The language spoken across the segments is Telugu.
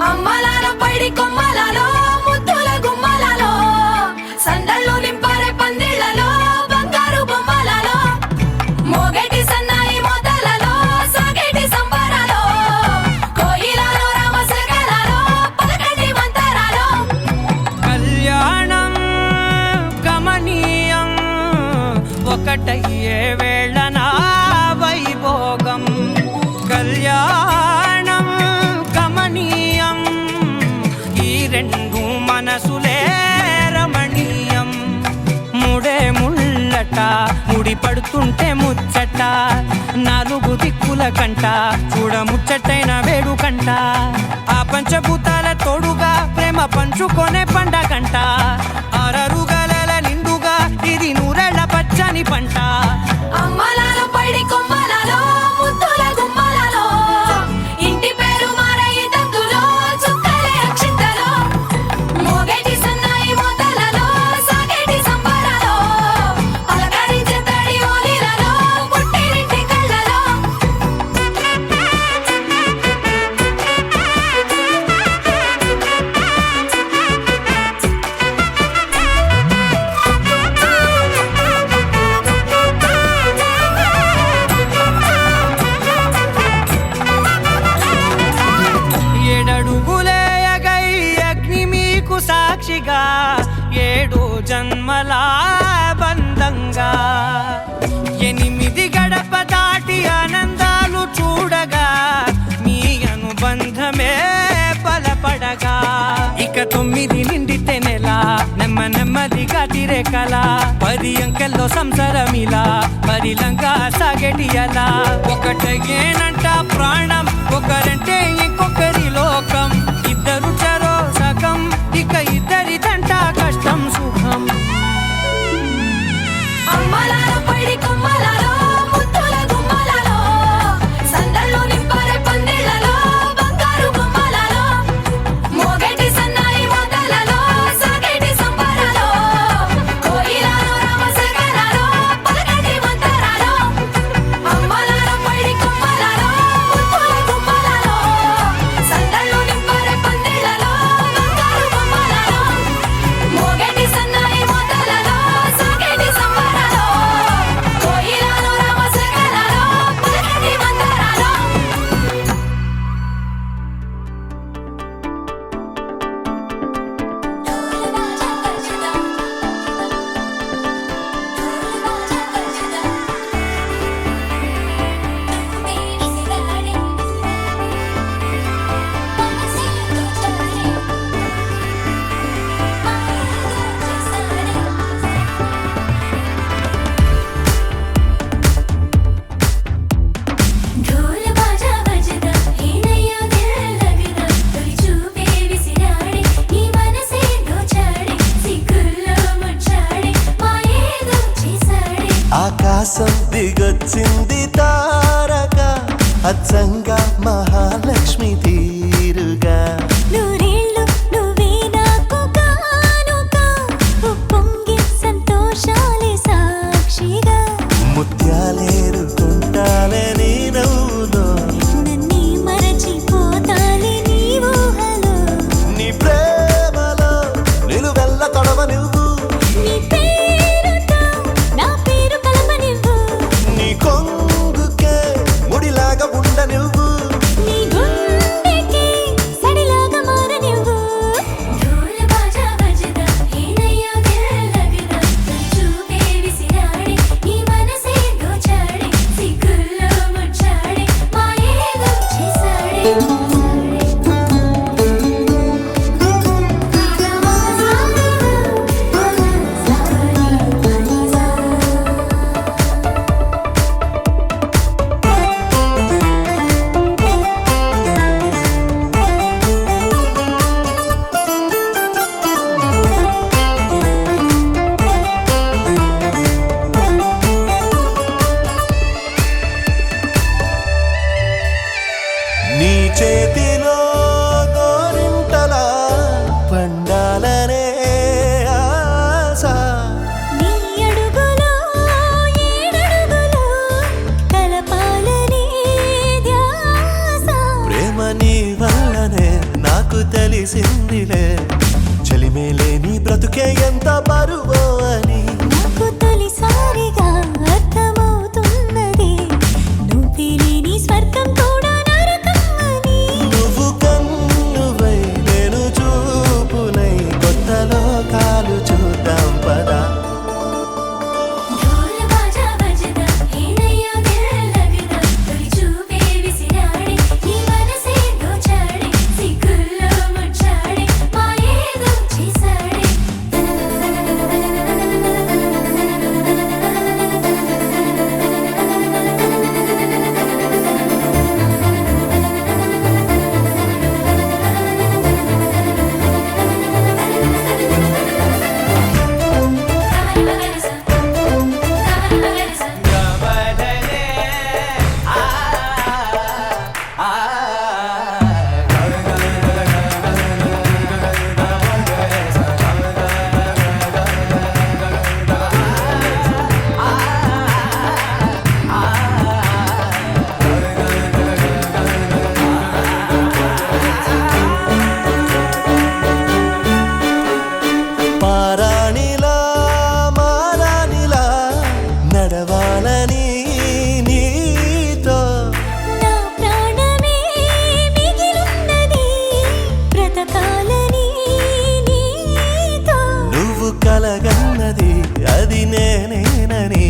అమ్మలాల పైడి కొమ్మలలో ముద్దుల గుమ్మలలో సందళ్ళు నింపారే పందిళ్లలో బంగారు బొమ్మలలో మోగేటి సన్నాయి మోతలలో సాగేటి సంబరాలో కోయిలలో రామసగలలో పలకటి మంతరాలో కళ్యాణం గమనీయం ఒకటయ్యే వేళనా వైభోగం కళ్యాణం గమనీయం ఈ రెండు మనసులే రమణీయం ముడే ముళ్ళట ముడి పడుతుంటే ముచ్చట నాలుగు దిక్కుల కంట చూడ ముచ్చటైన వేడుకంట ఆ పంచభూతాల తోడుగా ప్రేమ పంచుకొనే పండగంట ఆరరుగల నిండుగా ఇది నూరెళ్ళ పచ్చని పంట అమ్మలాల పైడి కొమ్మలలో ముద్దుల గుమ్మలలో ఇంటి పేరు మారయి తందులో చుక్కలే అక్షింతలో మోగేటి సన్నాయి మోతలలో సాగేటి సంబరాలో పలకరించే తడి ఓలిలలో పుట్టినింటి కళ్ళలో ఏడడుగులేయగై అగ్ని మీకు సాక్షిగా ఏడు జన్మల బంధంగా ఎనిమిది గడప దాటి ఆనందాలు చూడగా మీ అనుబంధమే బలపడగా ఇక 9 నిండితే నెల నెమ్మదిగా తిరే కల 10 అంకెల్లో సంసారమిలా పరిలంగా సాగేటి అలా ఒకటేనంట ప్రాణం ఒకరంటే ఇంకొకరి లోకం ఇద్దరు చరో సగం ఇక ఇద్దరిదంట కష్టం సుఖం అమ్మలాల పైడి కొమ్మలలో ముద్దుల గుమ్మలలో సందళ్ళు నింపారే పందిళ్లలో బంగారు బొమ్మలలో మోగేటి సన్నాయి మోతలలో సాగేటి సంబరాలో కోయిలలో రామసగలలో పలకటి మంతరాలో అమ్మలాల పైడి కొమ్మలలో ముద్దుల గుమ్మలలో సందళ్ళు నింపారే పందిళ్లలో బంగారు బొమ్మలలో మోగేటి సన్నాయి మోతలలో సాగేటి సంబరాలో కోయిలలో రామసగలలో పలకటి మంతరాలో ढोल बाजा बजदा हिनैया दिल लगदा तोरी चूपे विसिराडे नी मनसे दोचाडे सिग्गुल्लो मुच्चाडे माయేదో చేసాడే ఆకాశం దిగొచ్చింది తారక అచ్చంగా మహాలక్ష్మి తీరుగా నూరేళ్ళు నువ్వే నాకు కానుక ఉప్పొంగే సంతోషాలే సాక్షిగా ముత్యాలేరుకుంటాలే నీ నవ్వులో నన్నే మరచిపోతాలే నీ ఊహలో నీ ప్రేమలో నిలువెల్ల తొడవ నువ్వు నీ పేరుతో నా పేరు కలపనివ్వు నీ కొంగుకే ముడిలాగా ఉండ నువ్వు నీ గుండెకి తెలిసిందిలే చెలిమేలే నీ బ్రతుకే ఎంత బరువో అని నాకు తొలిసారిగా అర్థమవుతున్నది నువ్వే లేని స్వర్గం కూడా నరకం అని నువ్వు కన్నువై నేను చూపునై కొత్త లోకాలు చూద్దాం పదా ढोल बाजा बजदा हेनయ్యో దిల్లగదా తొలి చూపే విసిరాడే నీ మనసే దోచాడే సిగ్గుల్లో ముచ్చాడే మాయేదో చేసాడే పారాణిలా మారాణిలా నడవాలని నీతో నా ప్రాణమే మిగిలున్నది బ్రతకాలని నీతో నువ్వు కలగన్నది అది నేనేనని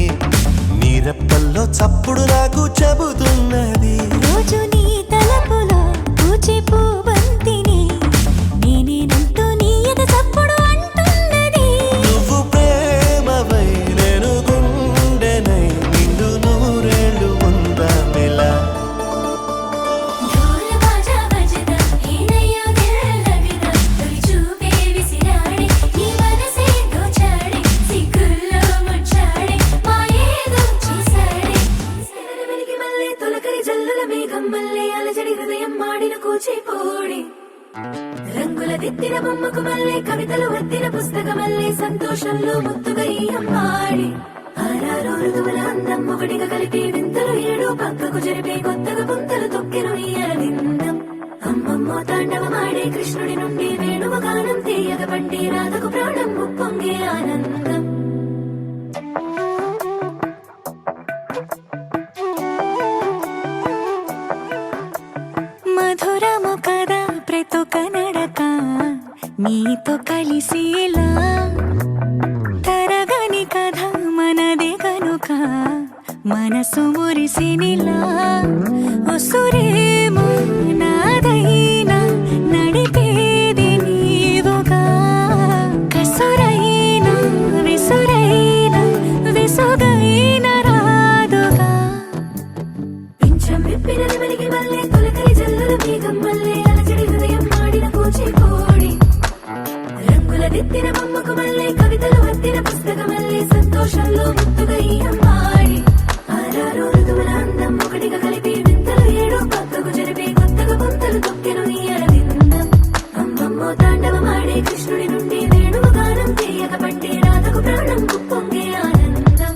నీరెప్పల్లో చప్పుడు నాకు చెబుతున్నది రోజు నీ తలపులో పూచే పూబంతిని నేనేనంటూ నీ ఎద చప్పుడు అంటున్నది నువ్వు ప్రేమవై నేను గుండెనై నిండు నూరేళ్ళు ఉందామిలా ढोल बाजा बजदा हेनయ్యో దిల్లగదా తొలి చూపే విసిరాడే నీ మనసే దోచాడే సిగ్గుల్లో ముచ్చాడే మాయేదో చేసాడే వెలిగి మల్లె తొలకరి జల్లుల మేఘం మల్లె అలజడి హృదయం మాడిన కూచిపూడి రంగుల దిద్దిన బొమ్మకు మల్లె కవితలు వద్దిన పుస్తకమల్లె సంతోషంలో ముద్దుగా ఈ అమ్మాడి ఆరారు ఋతువుల అందం ఒకటిగా కలిపి వింతలు ఏడు పక్కకు జరిపే కొత్తగా పుంతలు తొక్కెను ఈ అరవిందం అమ్మమ్మో తాండవమాడే కృష్ణుడి నుండి వేణువు గానం తీయగ పండి రాధకు ప్రాణం ఉప్పొంగే ఆనందం మధురము కదా ప్రతి ఒక్క నడక నీతో కలిసేలా తరగని కథ మనదే కనుక మనసు మురిసినిలా ఉసురేమో నాదైనా నడిపేది నీవుగా కసురైనా విసురైనా విసుగైన రాదుగా పింఛం విప్పిన వెలిగి మల్లె తొలకరి జల్లుల మేఘం మల్లె అలజడి హృదయం మాడిన కూచిపూడి రంగుల దిద్దిన బొమ్మకు మల్లె కవితలు వద్దిన పుస్తకమల్లె సంతోషంలో ముద్దుగా ఈ అమ్మాడి ఆరారు ఋతువుల అందం ఒకటిగా కలిపి వింతలు ఏడు పక్కకు జరిపే కొత్తగా పుంతలు తొక్కెను ఈ అరవిందం అమ్మమ్మో తాండవమాడే కృష్ణుడి నుండి వేణువు గానం తీయగ పండి రాధకు ప్రాణం ఉప్పొంగే ఆనందం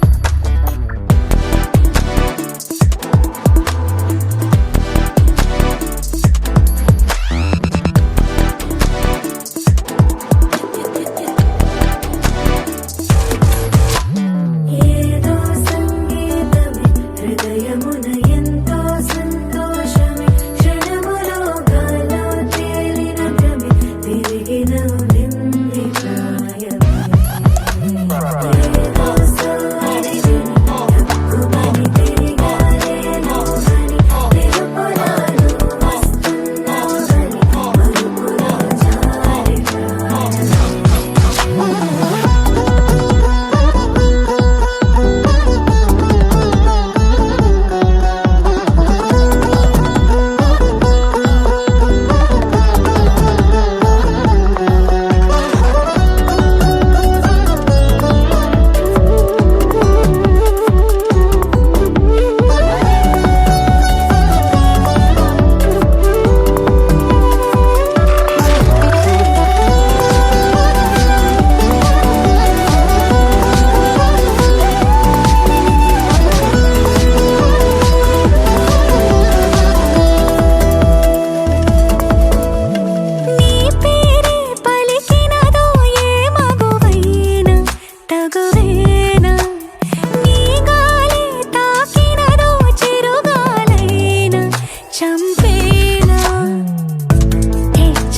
ఏదో సంగీతమే హృదయమున ఎంతో సంతోషమే క్షణములో గాలో తేలిన భ్రమే తిరిగిన విందు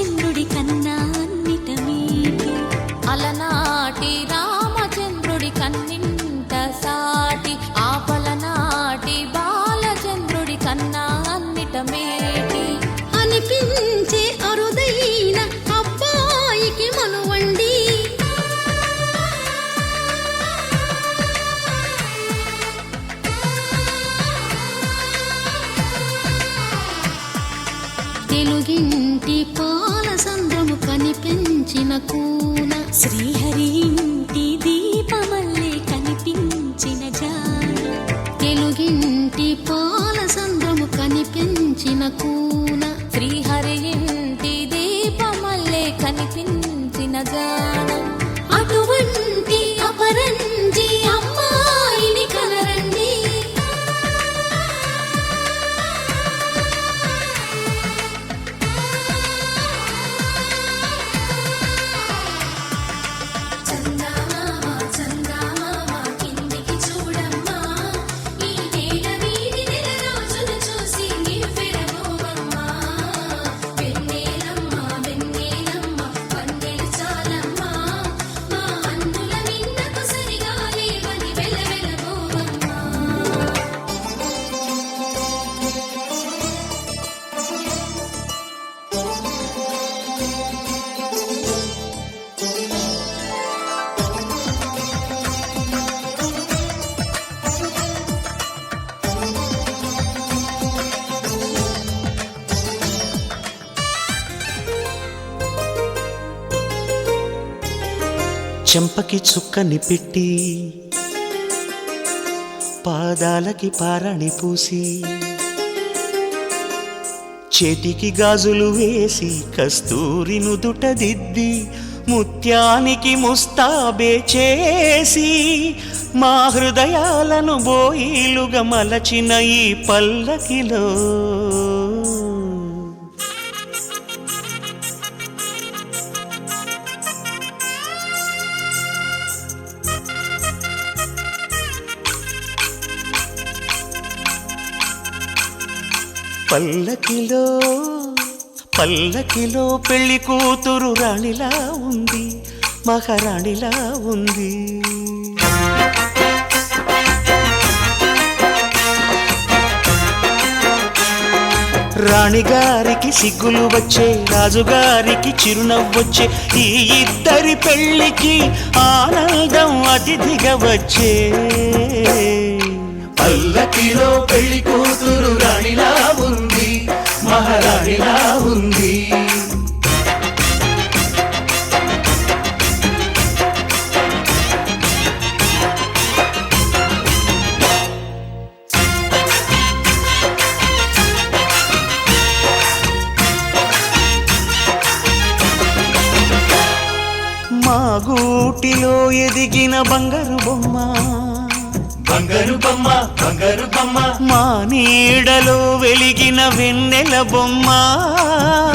రామచంద్రుడి కన్నా అన్నిట మీటి అలనాటి రామచంద్రుడి కన్నింట సాటి ఆపలనాటి బాలచంద్రుడి కన్నా అన్నిట మేటి అనిపించే అరుదైన అబ్బాయికి మనువండి తెలుగింటి పాల సంద్రము కనిపించిన కూన శ్రీహరి ఇంటి దీపమల్లే కనిపించిన జాన తెలుగింటి పాల సంద్రము కనిపించిన కూన శ్రీహరి ఇంటి దీపమల్లే కనిపించిన జాన అటువంటి అపరంజి అమ్మాయిని కనరండి చెంపకి చుక్కని పెట్టి పాదాలకి పారాణి పూసి చేతికి గాజులు వేసి కస్తూరి నుదుట దిద్ది ముత్యానికి ముస్తాబే చేసి మా హృదయాలను బోయిలుగా మలచిన ఈ పల్లకిలో పల్లకిలో పల్లకిలో పెళ్లి కూతురు రాణిలా ఉంది, మహారాణిలా ఉంది. రాణిగారికి సిగ్గులు వచ్చే, రాజుగారికి చిరునవ్వొచ్చే, ఈ ఇద్దరి పెళ్లికి ఆనందం అతిథిగా వచ్చే. పల్లకిలో పెళ్లి కూతురు రాణిలా ఉంది, మహారాణిలా ఉంది. మా గూటిలో ఎదిగిన బంగారు బొమ్మ, బంగారు బొమ్మ, బంగారు బొమ్మ, మా నీడలో వెలిగిన వెన్నెల బొమ్మ,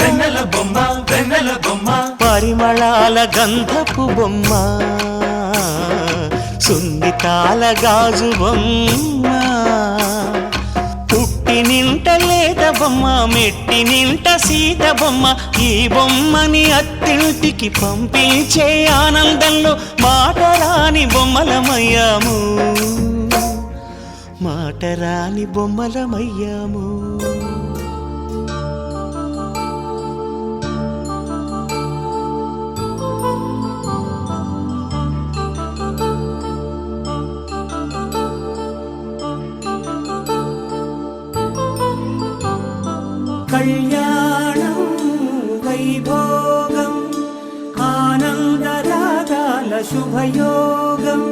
వెన్నెల బొమ్మ, వెన్నెల బొమ్మ, పరిమళాల గంధపు బొమ్మ, సున్నితాల గాజు బొమ్మ, పుట్టి నింట లేత బొమ్మ, మెట్టి నింట సీత బొమ్మ. ఈ బొమ్మని అత్తింటికి పంపించే ఆనందంలో మాటరాని బొమ్మలమయ్యాము, మాటరాని బొమ్మలమయ్యాము. కళ్యాణం వైభోగం ఆనందరాగాల శుభయోగం,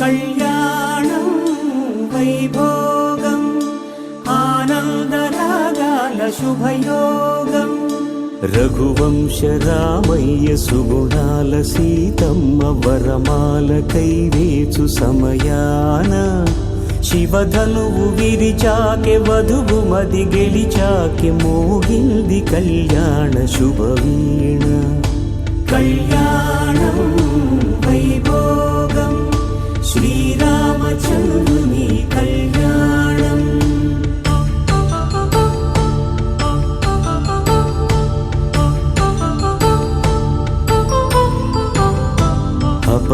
కళ్యాణం వైభోగం ఆనందరాగాల శుభయోగం. రఘువంశ రామయ్య సుగుణాల సీతమ్మ వరమాల కైవేచు సమయాన, శివధనువు విరిచాకె వధువు మది గెలిచాకె మోగింది కళ్యాణ శుభవీణ. కళ్యాణం వైభోగం శ్రీరామచంద్రుని కళ్యాణం.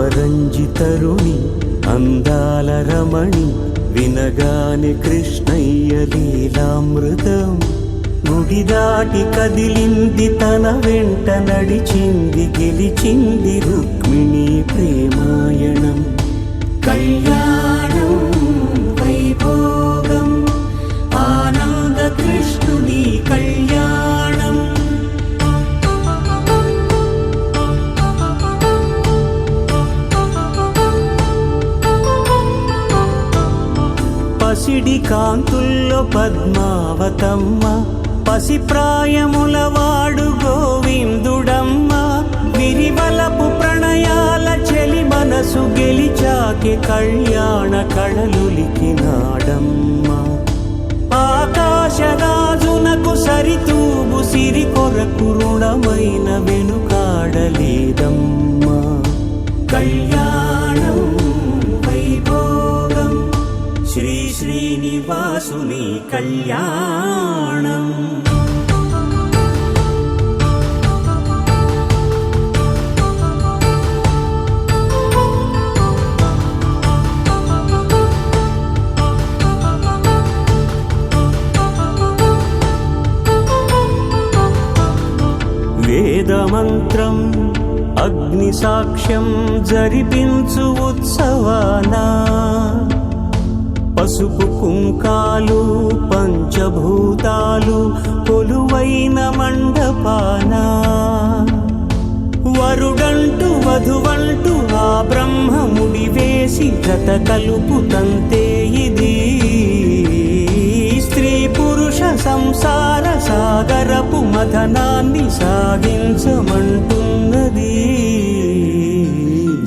అపరంజి తరుణి అందాల రమణి వినగానే కృష్ణయ్య లీలామృతం గుడి దాటి కదిలింది తన వెంట నడిచింది గెలిచింది రుక్మిణి ప్రేమాయణం కళ్యాణం వైభోగం ఆనంద కృష్ణుని కళ్యాణం పసిడి కాంతుల్లో పద్మావతమ్మ పసిప్రాయముల వాడు గోవిందుడమ్మ విరివలపు ప్రణయాల చెలి మనసు గెలిచాకే కళ్యాణ కళలులికినాడమ్మ ఆకాశరాజునకు సరితూబు సిరి కొరకు రుణమైన వెనుకాడలేదమ్మ కళ్యాణం వైభోగం శ్రీ శ్రీనివాసుని కళ్యాణం వేదమంత్రం అగ్ని సాక్ష్యం జరిపించు ఉత్సవానా పసుపు కుంకాలు పంచభూతాలు కొలువైన మండపాన వరుడంటూ వధువంటూ ఆ బ్రహ్మముడి వేసి జత కలుపుతంతే ఇది స్త్రీ పురుష సంసార సాగరపు మథనాన్ని సాగించమంటున్నది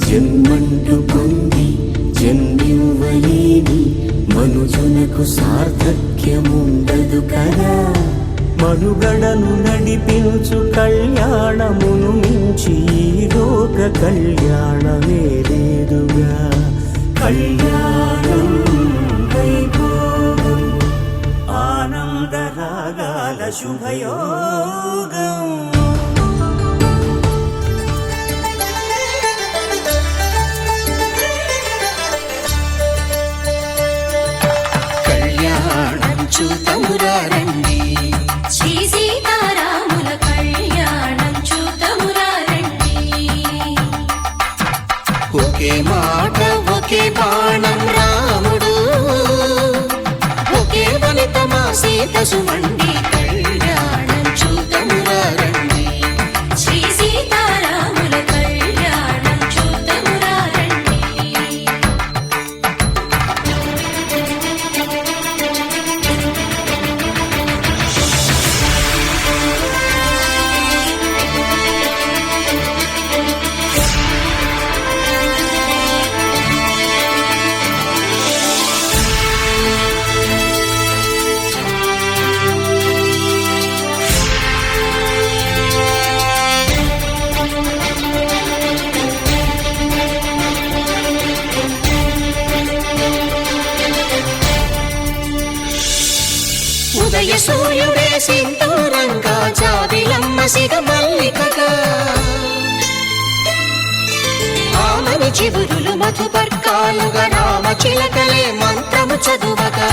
జన్మంటూ పొంది జన్మివ్వలేని మనుజునకు సార్థక్యముండదు కదా మనుగడను నడిపించు కళ్యాణమును మించి ఈ లోక కళ్యాణమే లేదుగా కళ్యాణం వైభోగం ఆనందరాగాల శుభయోగం చూతమురారండి శ్రీ సీతారాముల కళ్యాణం చూతమురారండి ఒకే మాట ఒకే బాణం రాముడు ఒకే వనిత మా సీత సుమండి కళ్యాణం చూతమురారండి శ్రీ సీతారాముల కళ్యాణం చూతమురారండి ఉదయ సూర్యుడే సింధూరంగా జాబిలమ్మ సిగ మల్లికగా ఆమని చివురులు మధుపర్కాలుగా రామ చిలకలే మంత్రము చదువగా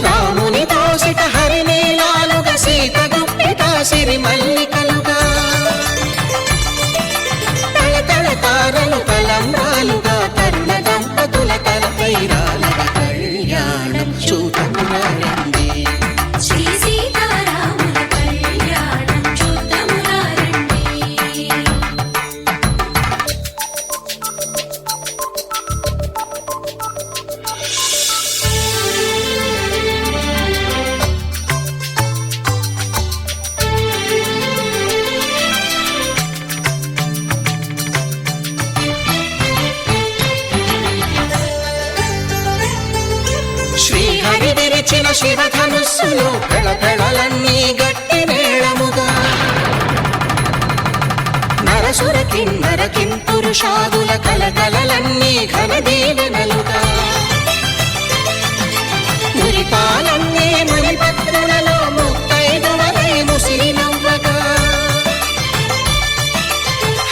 రాముని దోసిట హరినీలాలుగా సీత గుప్పిట సిరి మల్లికలుగా తల తల తారలు తలంబ్రాలుగా తరుణ దంపతుల తలపై రాలగా కళ్యాణం చూతమురారండి శ్రీ సీతారాముల కళ్యాణం చూతమురారండి శ్రీహరి విరిచిన శివధనుస్సులు కళకళలన్నీ గట్టి మేళముగా నరసుర కిన్నర కింపురుషాదుల కలకలలన్నీ ఘన దీవెనలుగా మురిపాలన్నీ మణిపత్రులలో ముత్తైదువలై ముసిరి నవ్వగా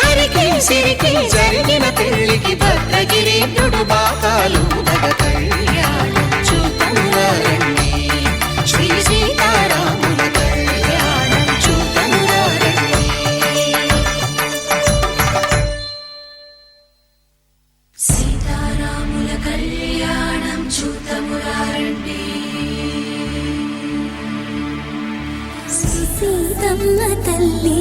హరికి సీతమ్మ తల్లి.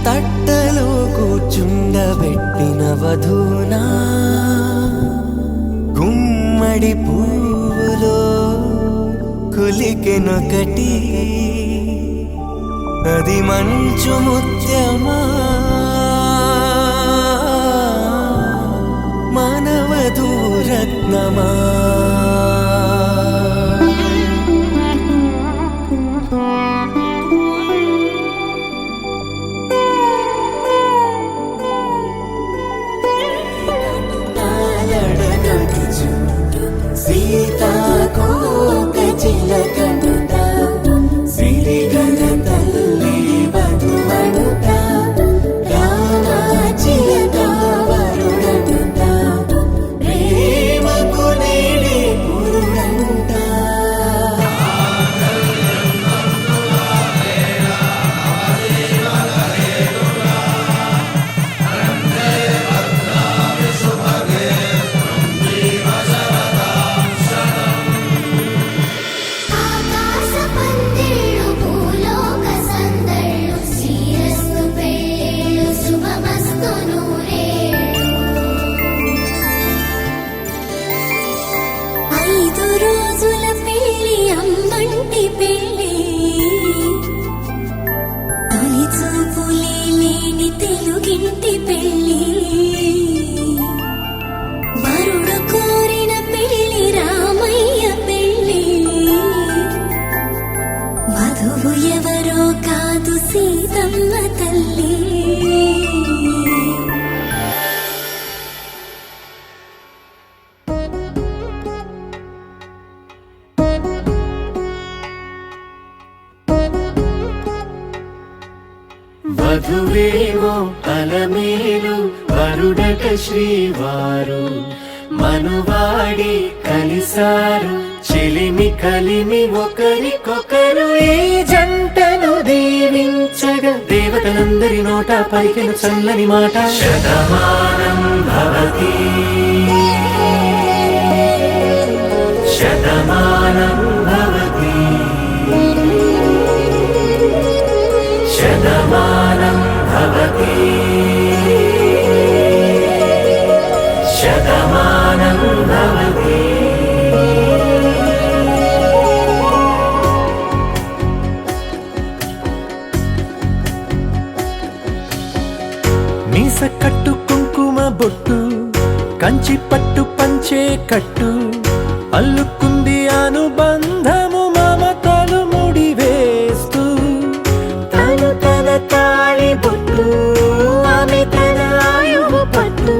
తట్టలో కూర్చుండబెట్టిన వధూనా గుమ్మడి పువ్వులో కులికెనొకటి, అది మంచు ముత్యమా మానవధూ రత్నమా. సీతాకోక చిలకనుట సిరిగన తల్లి వధువనుట, రామ చిలక వరుడనుట, ప్రేమకు నేడే పురుడంట. ఆకాశ పందిళ్ళు భూలోక సందళ్ళు శ్రీరస్తు పెళ్ళిళ్ళు శుభమస్తు నూరేళ్ళు. 5 రోజుల పెళ్ళి అమ్మంటి పెళ్ళి, తొలి చూపులే లేని తెలుగింటి పెళ్ళి, వరుడు కోరిన పెళ్ళి రామయ్య పెళ్ళి, వధువు ఎవరో కాదు సీతమ్మ తల్లి. వధువేవో అలమేలు వరుడట శ్రీవారు, మనువాడి కలిసారు చెలిమి కలిమి ఒకరికొకరు. ఈ జంటను దీవించగా దేవతలందరి నోట పలికిన చల్లని మాట, శతమానం భవతి శతమానం భవతి శతమానం భవతి శతమానం భవతి. మీస కట్టు కుంకుమ బొట్టు కంచి పట్టు పంచే కట్టు, అల్లుకుంది అనుబంధము మమతలు ముడివేస్తూ, తను తన తాళి బొట్టు ఆమె తన ఆయువు పట్టు.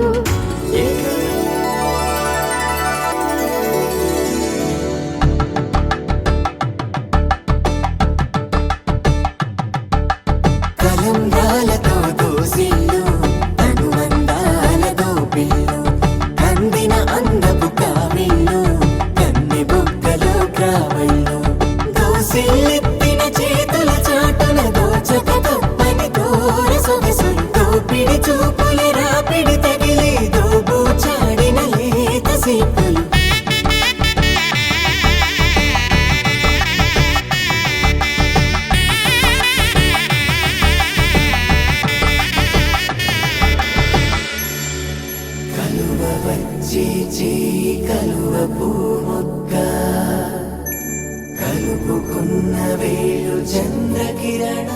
చీచీ కలువ పూమొక్క కలుపుకున్న వేలు చంద్రకిరణ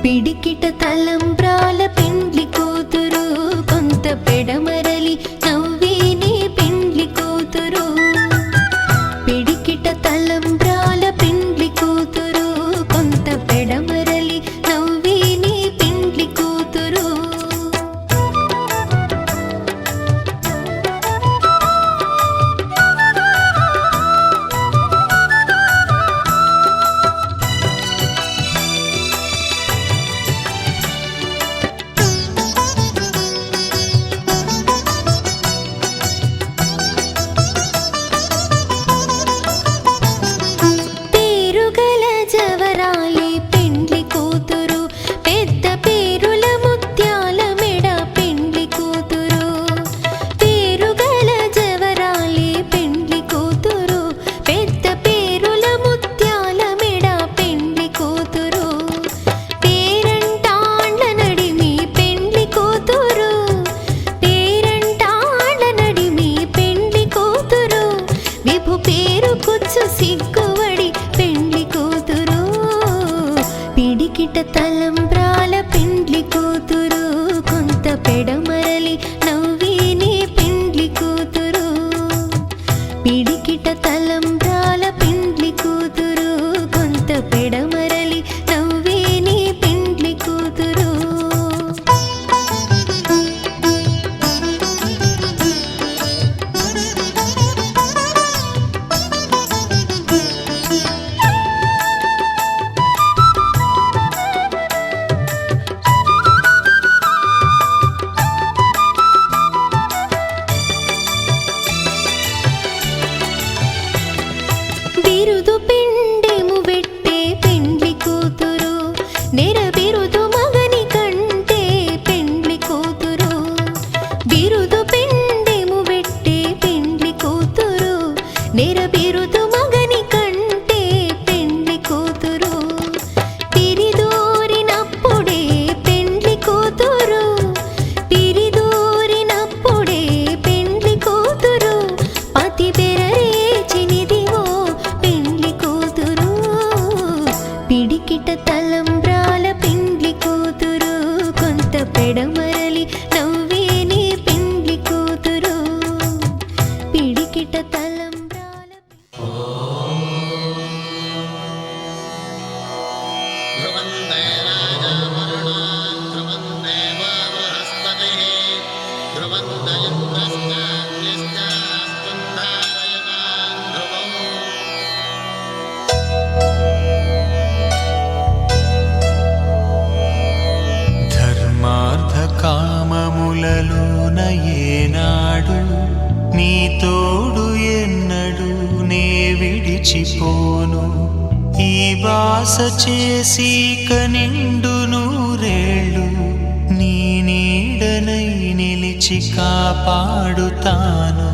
పిడికిట తలంబ్రాల పెండ్లి కూతురు కొంత పెడమరలి నవ్వేనే పెండ్లి కూతురు పిడికిట తలంబ్రాల పెండ్లి కూతురు కొంత పెడమరలి నవ్వేనే పెండ్లి కూతురు సిగ్గువడి పెండ్లి కూతురు పిడికిట తలంబ్రాల పెండ్లి కూతురు కొంత పెడమరలి నవ్వేనే పెండ్లి కూతురు పిడికిట తలంబ్రాల పెండ్లి కూతురు కొంత పెడమరలి నవ్వేనే పెండ్లి కూతురు బిరుదు పిండెము వెట్టే పెండ్లి కూతురు నెర బిరుదు మగని కంటే పెండ్లి కూతురు బిరుదు పిండెము వెట్టే పెండ్లి కూతురు నెర బిరుదు మగని కంటే పెండ్లి కూతురు తిరిదూరినప్పుడే పెండ్లి కూతురు తిరిదూరినప్పుడే పెండ్లి కూతురు పతి బెరరేచినిదివో పిడికిట తలంబ్రాల పెండ్లి కూతురు కొంత పెడమరలి నవ్వేనే పెండ్లి కూతురు పిడికిట తలంబ్రాల కామములలోన ఏనాడు నీ తోడు ఎన్నడు నే విడిచిపోను ఈ బాస చేసి కనిండు నూరేళ్ళు నీ నీడనై నిలిచి కాపాడుతాను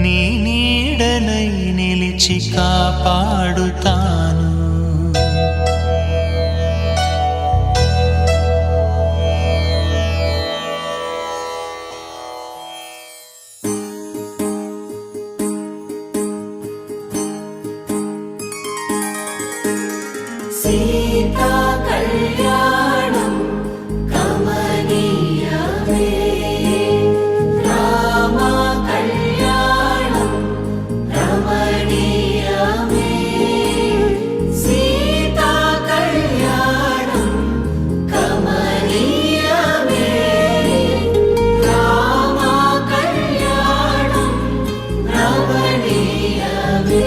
నీ నీడనై నిలిచి కాపాడుతాను సీతా కళ్యాణం కమనీయమే రామ కళ్యాణం రమణీయమే సీతా కళ్యాణం కమనీయమే రామ కళ్యాణం రమణీయమే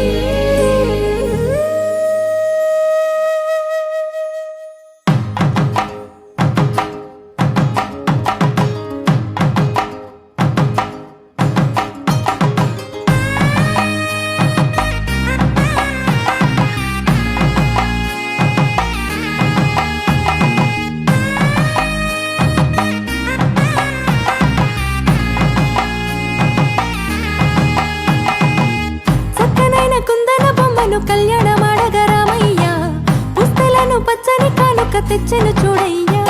తెచ్చను చూడయ్యా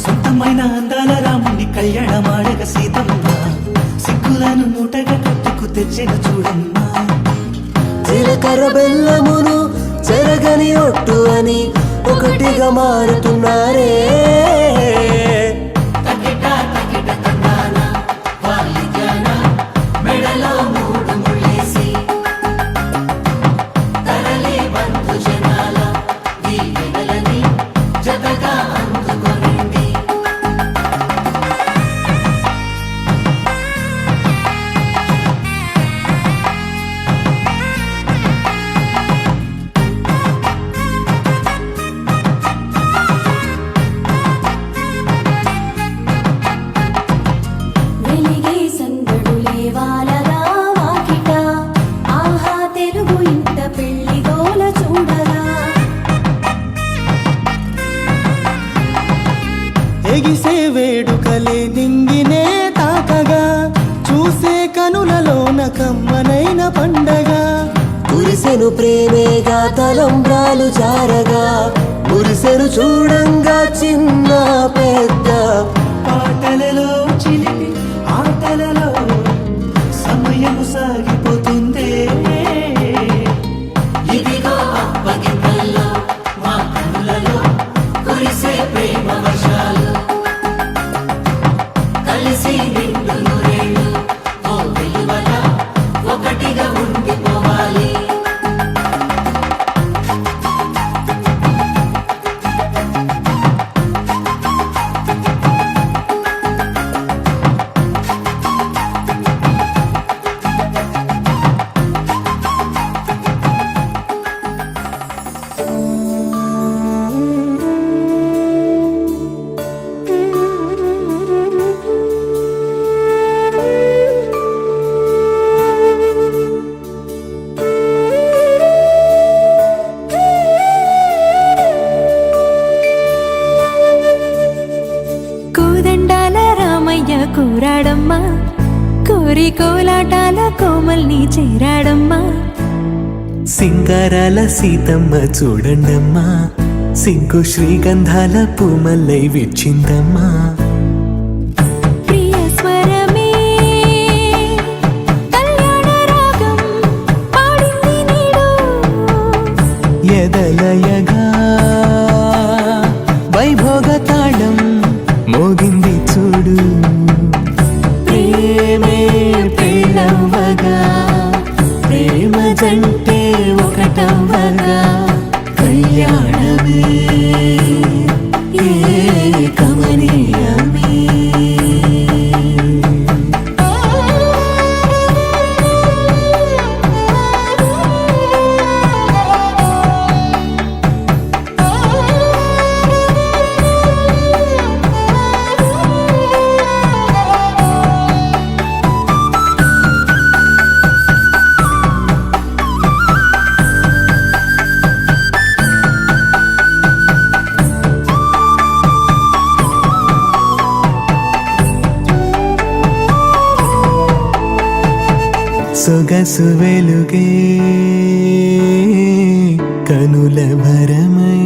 సొంతమైన అందాల రాముని కళ్యాణమాడగ సీతమ్మ సిగ్గులను మూటగా కట్టుకు తెచ్చెను చూడమ్మా జీలకర్ర బెల్లమును చెరగని ఒట్టు అని ఒకటిగా మారుతున్నారే వెలిగే సందడులే వాలగా వాకిట ఆహా తెలుగు ఇంట పెళ్లి గోల చూడగా ఎగిసే వేడుకలే నింగినే తాకగా చూసే కనులలోన కమ్మనైన పండగ కురిసెను ప్రేమేగా తలంబ్రాలు జారగా మురిసెను చూడంగా చిన్న పెద్ద పాటలలో చిలిపి ఆటలలో సమయము సాగిపోతుందే ఇదిగో అప్పగింతల్లో మా కనులలో కురిసే ప్రేమ వర్షాలు కలిసి నిండు నూరేళ్ళు ఓ వెలువల ఒకటిగా ఉండిపోవాలి కోదండాల రామయ్య కూరాడమ్మా కోరి కోలాటాల కోమల్ని చేరాడమ్మా సింగారాల సీతమ్మ చూడండమ్మా సింకు శ్రీగంధాల పూమల్లై విచ్చిందమ్మా ప్రియ స్వరమే కళ్యాణ రాగం పాడింది నీడు ఎదలయగా వైభోగ తాళం మోగింది చూడు ప్రేమే పెళ్ళవ్వగా ప్రేమ జంటే ఒకటవ్వగా కళ్యాణమే కమనీయమే సొగసు వెలుగే కనుల భరమై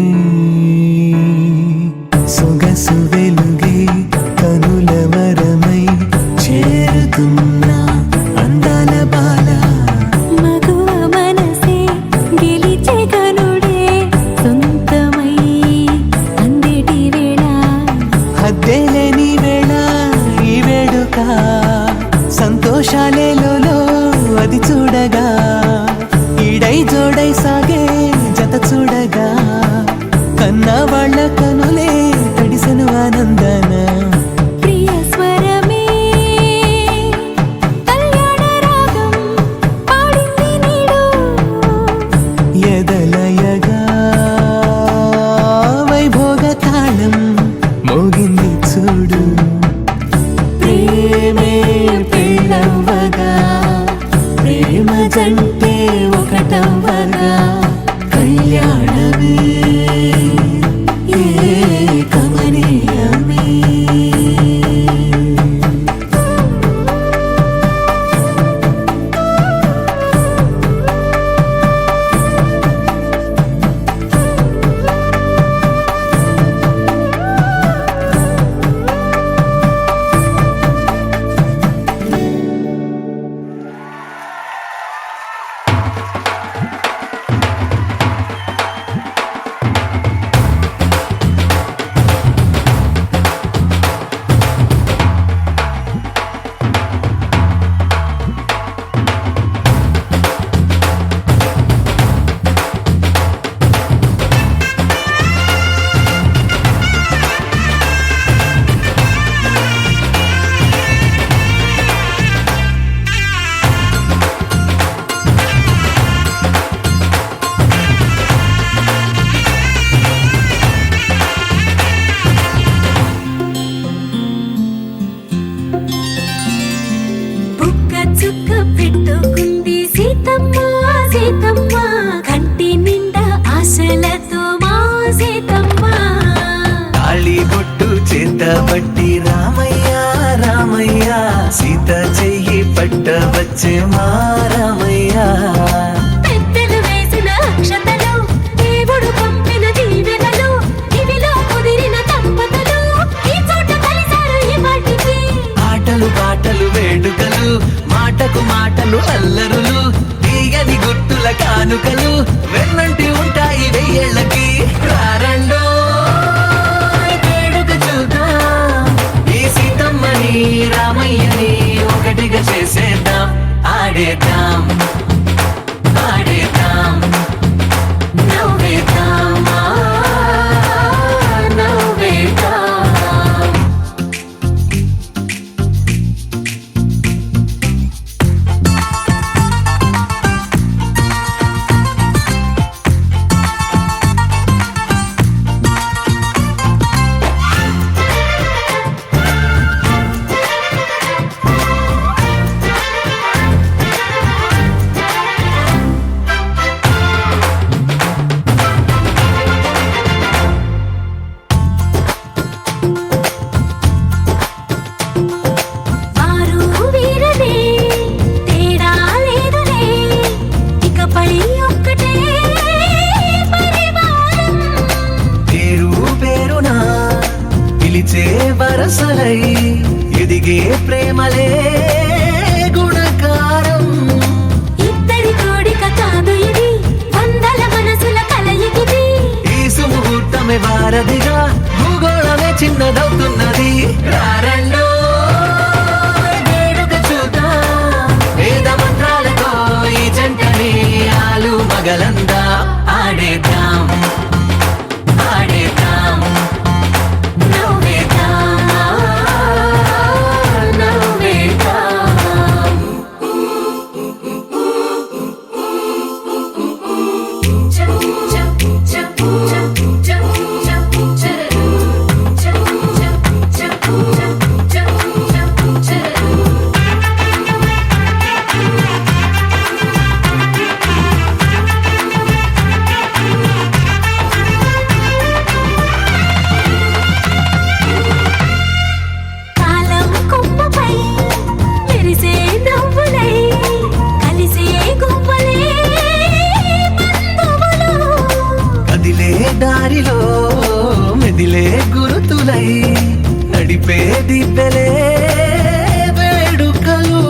సొగసు వెలుగే కనుల వరమై చేరుతున్నా అందాల బాల మగువ మనసే గెలిచే కనుడే సొంతమై అందేటి వేళ హద్దేలేని వేళ ఈ వేడుక సంతోషాలేలో అది చూడగా ఈడై జోడై సాగే జత చూడగా కన్నా వాళ్ళ కనులే తడిసెను ఆనందన ప్రియ స్వరమే కళ్యాణ రాగం పాడింది నీడు ఎదలయగా వైభోగ తాళం మోగింది చూడు ప్రేమే పెళ్ళవ్వగా ప్రేమ జంటే ఒకటవ్వగా కళ్యాణమే వచ్చే మారమయ్యా పెద్దలు వేసిన అక్షతలు దేవుడు పంపిన దీవెనలు ఇవిలో కుదిరిన దంపతులు ఈ చోట కలిసారు ఈ వాటికి ఆటలు పాటలు వేడుకలు మాటకు మాటలు అల్లరులు తీయని గుర్తుల కానుకలు వెన్నంటి ఉంటాయి వెయ్యేళ్ళకి రారండో వేడుక చూద్దాం ఈ సీతమ్మని రామయ్యని ఒకటిగా చేసేద్దాం ఆడేద్దాం ఆడేద్దాం నవ్వేద్దాం నవ్వేద్దాం వారు వీరనే తేడా లేదులే ఇకపై ఒక్కటే పరివారం పేరు పేరునా పిలిచే వరసలై ఎదిగే ప్రేమలే గుణకారం ఇద్దరి కోడిక కాదు ఇది వందల మనసుల కలయికిది ఈ సుముహూర్తమే వారధిగా భూగోళమే చిన్నదవుతున్నది రారండో వేడుక చూద్దాం వేద మంత్రాలతో ఈ జంటని ఆలు మగలందా ఆడేద్దాం ఆడేద్దాం నవ్వేద్దాం నవ్వేద్దాం కాలం కొమ్మపై మెరిసే నవ్వులై కలిసే గువ్వలే బంధువులు కదిలే దారిలో మెదిలే గురుతులై నడిపే దిబ్బెలే వేడుకలు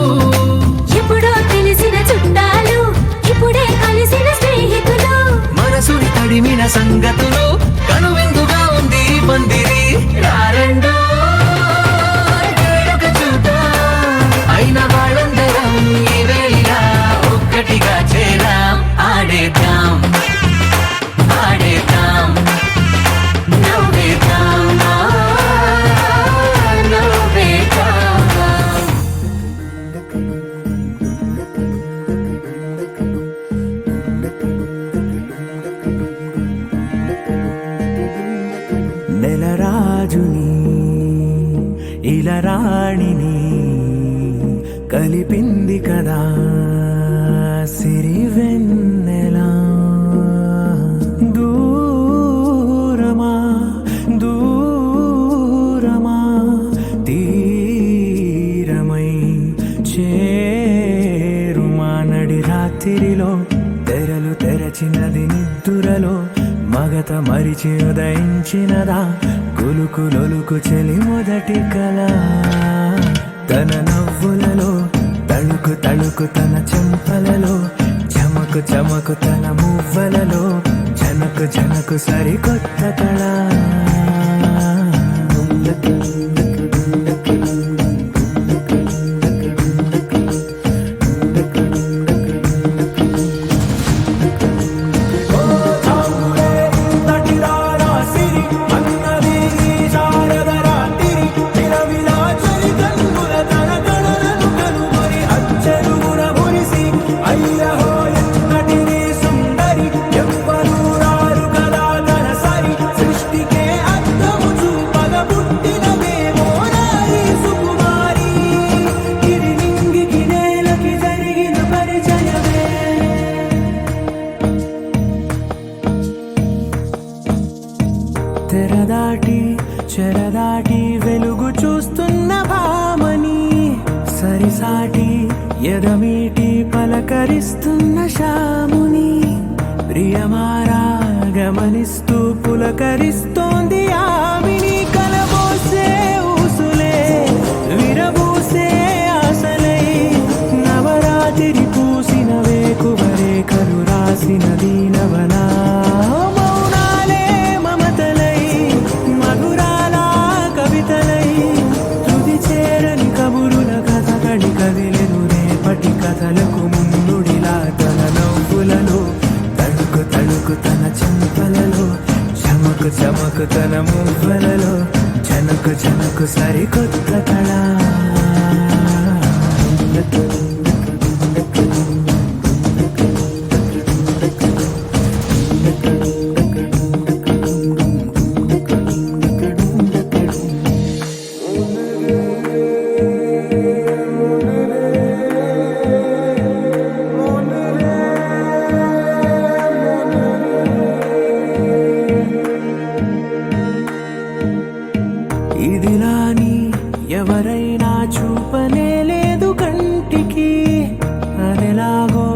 ఎప్పుడో తెలిసిన చుట్టాలు ఇప్పుడే కలిసిన స్నేహితులు మనసుని తడిమిన సంగతులు కనువిందుగా ఉంది ఈ పందిరి రారండో వేడుక చూద్దాం అయిన వాళ్ళందరం ఈ వేళ ఒక్కటిగా చేరాం ఆడేద్దాం ఆడేద్దాం నవ్వేద్దాం నవ్వేద్దాం నెలరాజుని ఇలా రాణిని కలిపింది కదా సిరి వెన్నెలా దూరమా దూరమా తీరమై చేరుమా నడి రాత్రిలో తెరలు తెరచినది నిద్దురలో మగత మరిచి ఉదయించినదా కులుకులొలుకు చెలి మొదటి కళ తన నవ్వులలో తళుకు తళుకు తన చెంపలలో చమకు చమకు తన మువ్వలలో జనకు జనకు సరికొత్త కళ తెరదాటి చెరదాటి వెలుగు చూస్తున్న భామని సరిసాటి ఎదమీటి పలకరిస్తున్న శాముని ప్రియమారా గమనిస్తూ పులకరిస్తోంది ఆవిని కలబోసే ఊసులే విరబూసే ఆశలై నవరాత్రి పూసిన వేకువరే కరు రాసిన దీనవనా మౌనాలే మమతలై మధురాల కవితలై తుది చేరని కబురుల కథకళి కదిలెను రేపటి కథలకు ముందుడిలా తన నవ్వులలో తడుకు తడుకు తన చెంపలలో చమకు చమకు తన మువ్వలలో చనకు చనకు సరికొత్త కళ ఇదిలాని ఎవరైనా చూపనే లేదు కంటికి అదెలాగో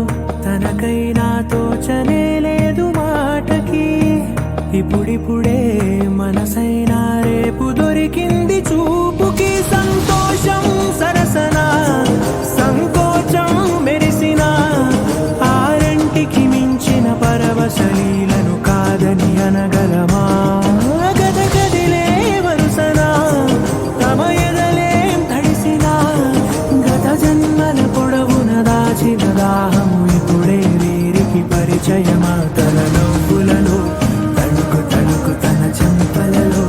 తనకైనా తోచనే లేదు మాటకి ఇప్పుడిప్పుడే మనసైనా రేపు దొరికింది చూపుకి సంతోషం సరసన సంకోచం మెరిసిన ఆరంటికి మించిన పరవశలీలను కాదని అనగలమా గద గదిలే వరుసన తమ ఎదలేం తడిసిన గత జన్మల పొడవున దాచిన దాహము ఇప్పుడే వీరికి పరిచయమా తన నవ్వులలో తణుకు తణుకు తన చెంపలలో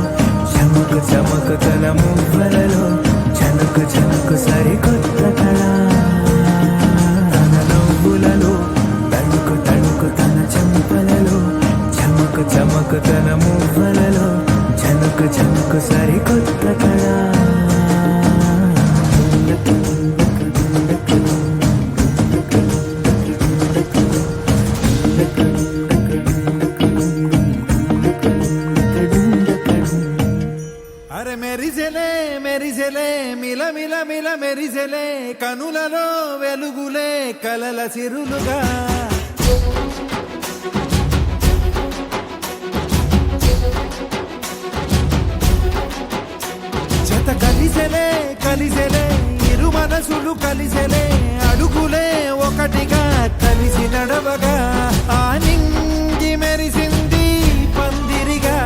చమకు చమకు తన మువ్వలలో చనుకు చనుకు సరికొత్త కళ తన నవ్వులలో తణుకు తణుకు తన చెంపలలో చమకు చమకు తన మువ్వలలో చనుకు చనుకు సరికొత్త కళ అరే మెరిసెలే మెరిసెలే మిల మిల మిల మెరిసెలే కనులలో వెలుగులే కలల సిరులుగా జత కలిసెలే కలిసెలే ఇరు మనసులు కలిసెలే అడుగులే ఒకటిగా కలిసి నడవగా ఆ నింగి మెరిసింది పందిరిగా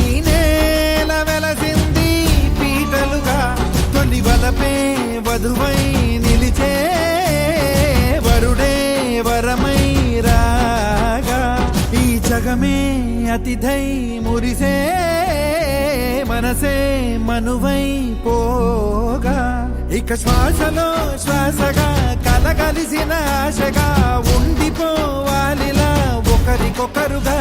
ఈ నేల వెలసింది పీటలుగా తొలి వలపే వధువై నిలిచే వరుడే వరమై రాగా ఈ జగమే అతిథై మురిసే మనసే మనువై పోగా ఇక శ్వాసలో శ్వాసగా కలగలిసిన ఆశగా ఉండిపోవాలిలా ఒకరికొకరుగా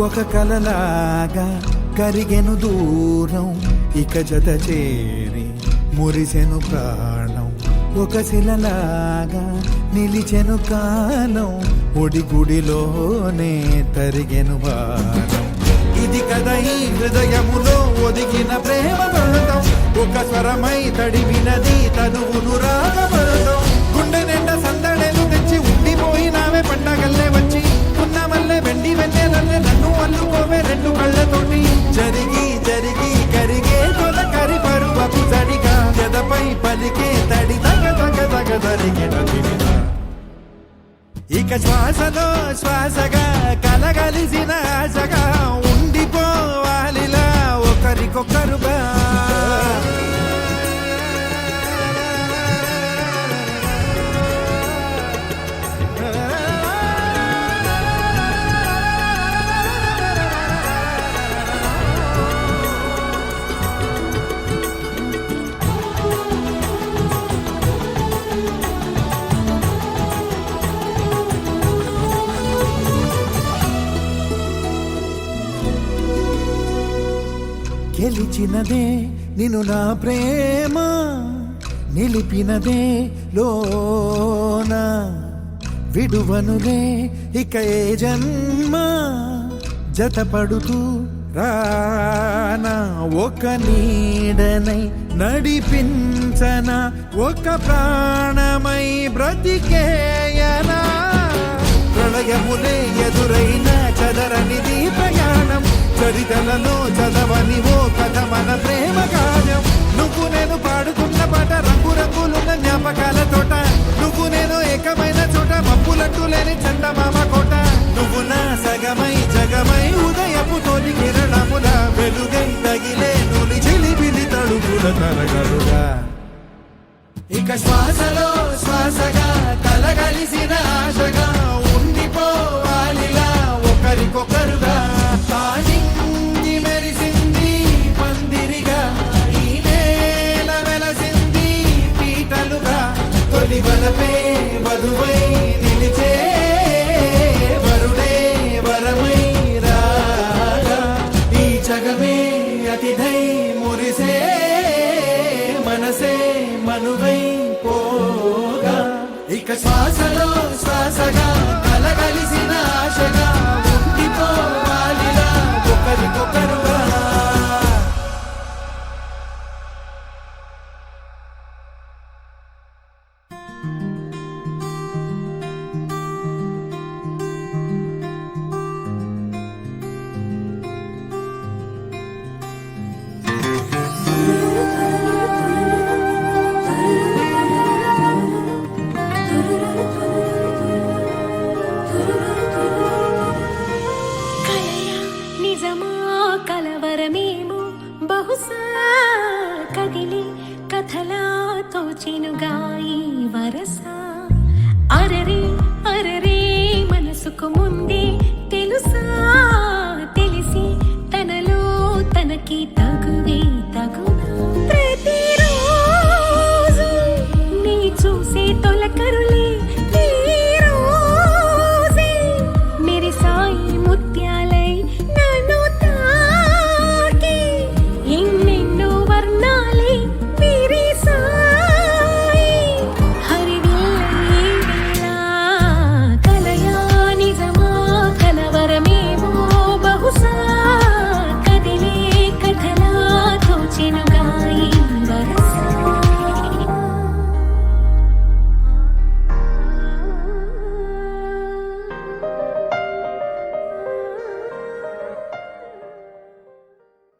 ఒక కలలాగా కరిగెను దూరం ఇక జత చేరి మురిసెను ప్రాణం ఒక శిలలాగా నిలిచెను కాలం ఒడిగుడిలోనే తరిగెను భారం ఇది కదా ఈ హృదయములో ఒదిగిన ప్రేమ పర్వతం ఒక స్వరమై తడివినది తనువును రాగపడతాం గుండె నిండా సందడేలు తెచ్చి ఉండిపోయినావే పండగల్లే వచ్చి ఉన్న మల్లె వెండి వెన్నెలల్లే నన్ను అల్లుకోవే రెండు కళ్ళతోటి జరిగి జరిగి కరిగే తొలకరి పరువపు తడిగా గదపై పలికే తడి తగ తగ తగ తరిగిన తిరిగా ఇక శ్వాసలో శ్వాసగా కలగలిసిన ఆశగా ఉండిపోవాలిలా ఒకరికొకరుగా గెలిచినదే నిన్ను నా ప్రేమ, నిలిపినదే లోన, విడువనులే ఇక ఏ జన్మ, జతపడుతూ రానా ఒక నీడనై నడిపించన, ఒక ప్రాణమై బ్రతికేయనా. ప్రళయములే ఎదురైన చదరనిది ప్రయాణం, చరితలలో చదవని ఓ కథ మన ప్రేమ గానం. నువ్వు నేను పాడుకున్న పాట రంగు రంగులున్న జ్ఞాపకాల తోట, నువ్వు నేను ఏకమైన చోట మప్పులట్టు లేని చందమామ కోట. నువ్వు నా సగమై జగమై ఉదయపు తోలి కిరణముల వెలుగై తగిలే నులి చిలిపిలి తడుపుల తరగలుగా. ఇక శ్వాసలో శ్వాసగా కలగలిసిన ఆశగా ఉండిపోవాలిలా ఒకరికొకరుగా. తానింగి మెరిసింది పందిరిగా, ఈ నేల వెలసింది పీటలుగా. తొలి వలపే వధువై నిలిచే వరుడే వరమై రాగా, ఈ జగమే అతిథై మురిసే మనసే మనువై పోగా. ఇక శ్వాసలో శ్వాసగా కలగలిసిన ఆశగా ఉండిపోవాలిలా ఒకరికొకరుగా. కలయా నిజమా కలవరమేమో బహుశా, కదిలి కథలా తోచెనుగా ఈ వరస. అరరే అరరే మనసుకు ముందే తెలుసా, తెలిసి తనలో తనకి తగువే తగునా.